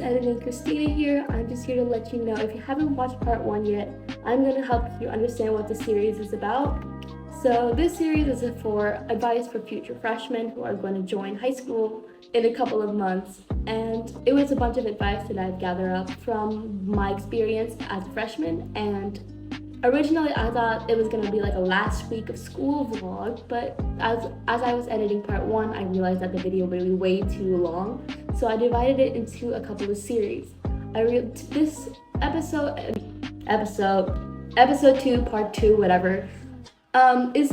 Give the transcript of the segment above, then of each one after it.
editing Kristina here. I'm just here to let you know, if you haven't watched part 1 yet, I'm going to help you understand what the series is about. So this series is for advice for future freshmen who are going to join high school in a couple of months. And it was a bunch of advice that I've gathered up from my experience as a freshman. And originally I thought it was going to be like a last week of school vlog, but as I was editing part 1, I realized that the video would be way too long. So I divided it into a couple of series. This episode 2, part 2, whatever, is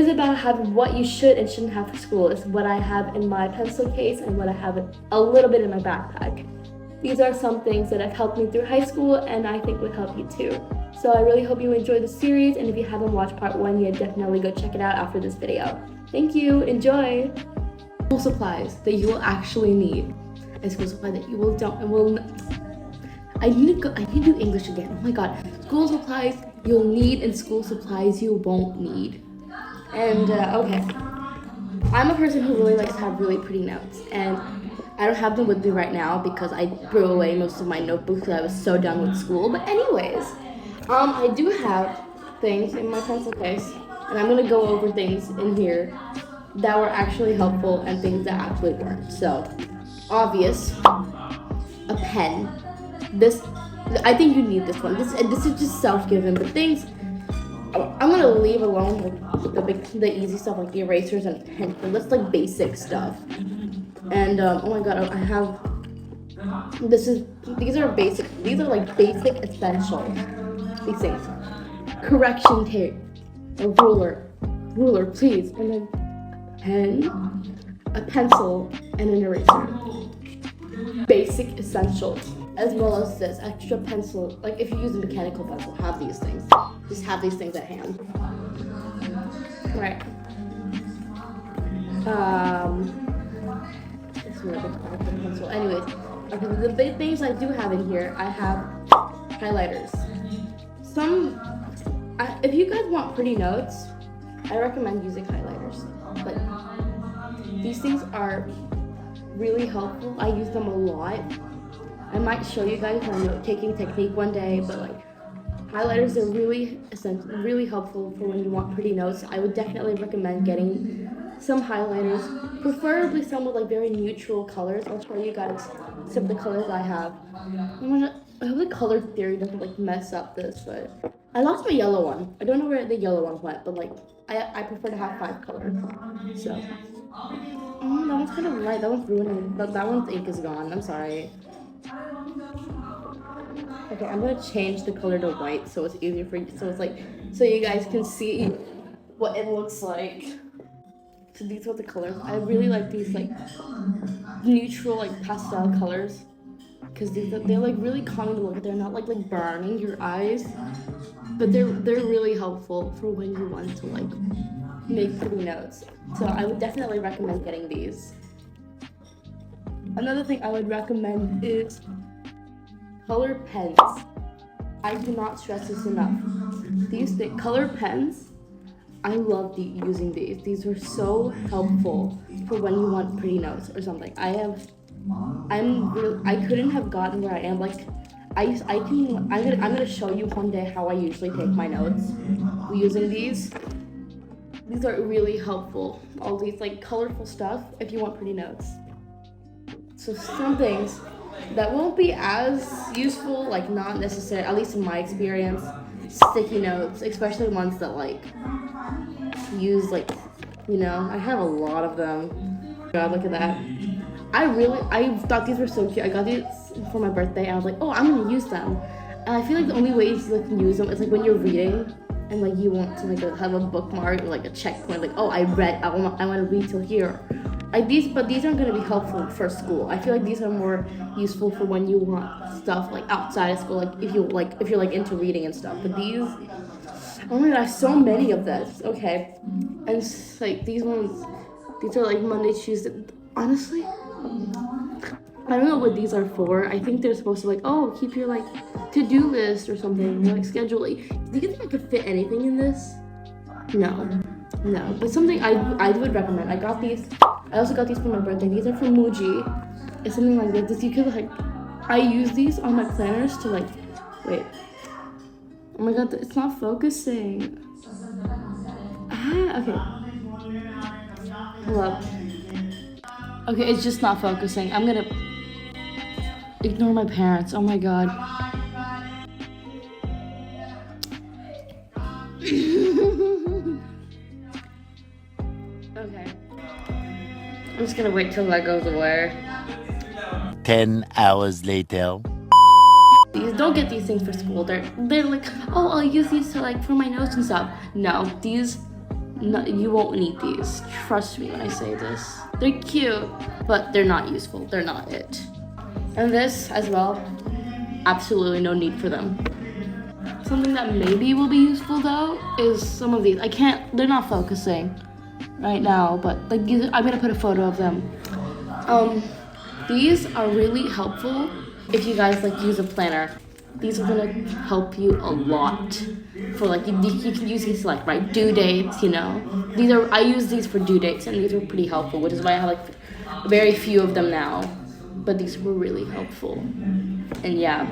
about what you should and shouldn't have for school. It's what I have in my pencil case and what I have a little bit in my backpack. These are some things that have helped me through high school and I think would help you too. So I really hope you enjoy the series, and if you haven't watched part 1 yet, definitely go check it out after this video. Thank you, enjoy! School supplies that you will actually need, and school supplies that you will I need to do English again. Oh my god. School supplies you'll need and school supplies you won't need. And okay, I'm a person who really likes to have really pretty notes, and I don't have them with me right now because I threw away most of my notebooks because I was so done with school. But anyways, I do have things in my pencil case, and I'm gonna go over things in here that were actually helpful and things that actually weren't. So, obvious, a pen. I think you need this one. This is just self-given, but things I'm gonna leave alone the easy stuff like the erasers and pencil. That's like basic stuff. And oh my god, I have these are like basic essentials. These things. Correction tape, a ruler please, and then a pen, a pencil, and an eraser. Basic essentials. As well as this extra pencil, like if you use a mechanical pencil, have these things. Just have these things at hand. Right. It's more of a pencil. Anyways, okay, the big things I do have in here, I have highlighters. If you guys want pretty notes, I recommend using highlighters. But these things are really helpful. I use them a lot. I might show you guys my note-taking technique one day, but like highlighters are really essential, really helpful for when you want pretty notes. I would definitely recommend getting some highlighters, preferably some with like very neutral colors. I'll show you guys some of the colors I have. I hope the color theory doesn't like mess up this, but I lost my yellow one. I don't know where the yellow one went, but like I prefer to have 5 colors. So that one's kind of light. That one's ruining. That one's ink is gone. I'm sorry. Okay, I'm gonna change the color to white so it's easier for you. So you guys can see what it looks like. So these are the colors. I really like these like neutral like pastel colors because they're like really calming to look at. They're not like burning your eyes, but they're really helpful for when you want to like make pretty notes. So I would definitely recommend getting these. Another thing I would recommend is color pens. I do not stress this enough. These color pens, I love using these. These are so helpful for when you want pretty notes or something. I couldn't have gotten where I am. Like I'm gonna show you one day how I usually take my notes using these. These are really helpful. All these like colorful stuff if you want pretty notes. So some things that won't be as useful, like not necessary, at least in my experience, sticky notes, especially ones that like use like, I have a lot of them. God, look at that. I thought these were so cute. I got these for my birthday and I was like, oh, I'm gonna use them. And I feel like the only way you can use them is like when you're reading and like you want to like have a bookmark or like a checkpoint, like, oh, I want to read till here. But these aren't going to be helpful for school. I feel like these are more useful for when you want stuff like outside of school, like if you're like into reading and stuff. But these, oh my god, I have so many of this. Okay, and it's like these are like Monday, Tuesday. Honestly, I don't know what these are for. I think they're supposed to like, oh, keep your like to-do list or something, like scheduling. Do you think I could fit anything in this? No, but something I would recommend. I also got these for my birthday. These are from Muji. It's something like this. You could like I use these on my planners to like, wait. Oh my god, it's not focusing. Ah, okay. Hold up. Okay, it's just not focusing. I'm gonna ignore my parents. Oh my god. Okay. I'm just gonna wait till that goes away. 10 hours later. These don't get these things for school. They're like, oh, I'll use these to like for my notes and stuff. No, these, no, you won't need these. Trust me when I say this. They're cute, but they're not useful. They're not it. And this as well, absolutely no need for them. Something that maybe will be useful though is some of these. They're not focusing right now, but like I'm gonna put a photo of them. These are really helpful if you guys like use a planner. These are gonna help you a lot for like you can use these to like write due dates, you know. I use these for due dates and these are pretty helpful, which is why I have like very few of them now. But these were really helpful. And yeah.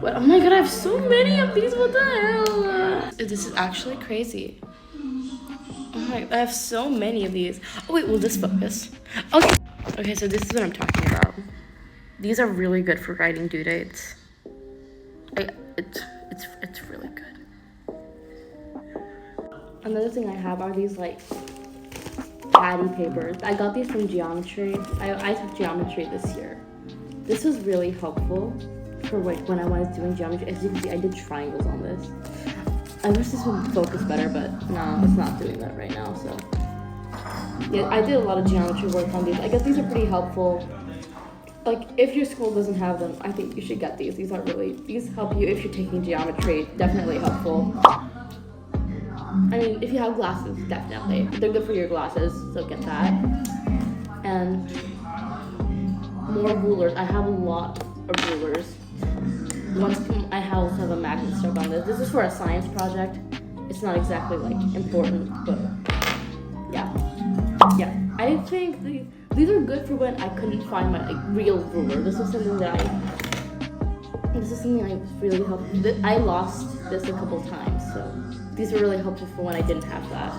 But oh my god, I have so many of these, what the hell? This is actually crazy. Oh my, I have so many of these. Oh wait, will this focus? Okay, so this is what I'm talking about. These are really good for writing due dates. It's really good. Another thing I have are these like patty papers. I got these from geometry. I took geometry this year. This was really helpful for like when I was doing geometry. As you can see, I did triangles on this. I wish this would focus better, but no, it's not doing that right now, so. Yeah, I did a lot of geometry work on these. I guess these are pretty helpful. Like, if your school doesn't have them, I think you should get these. These help you if you're taking geometry. Definitely helpful. I mean, if you have glasses, definitely. They're good for your glasses, so get that. And more rulers. I have a lot of rulers. I also have a magnet stuck on this. This is for a science project. It's not exactly like important, but yeah. I think these are good for when I couldn't find my like, real ruler. This is something I really helped. I lost this a couple times, so these are really helpful for when I didn't have that.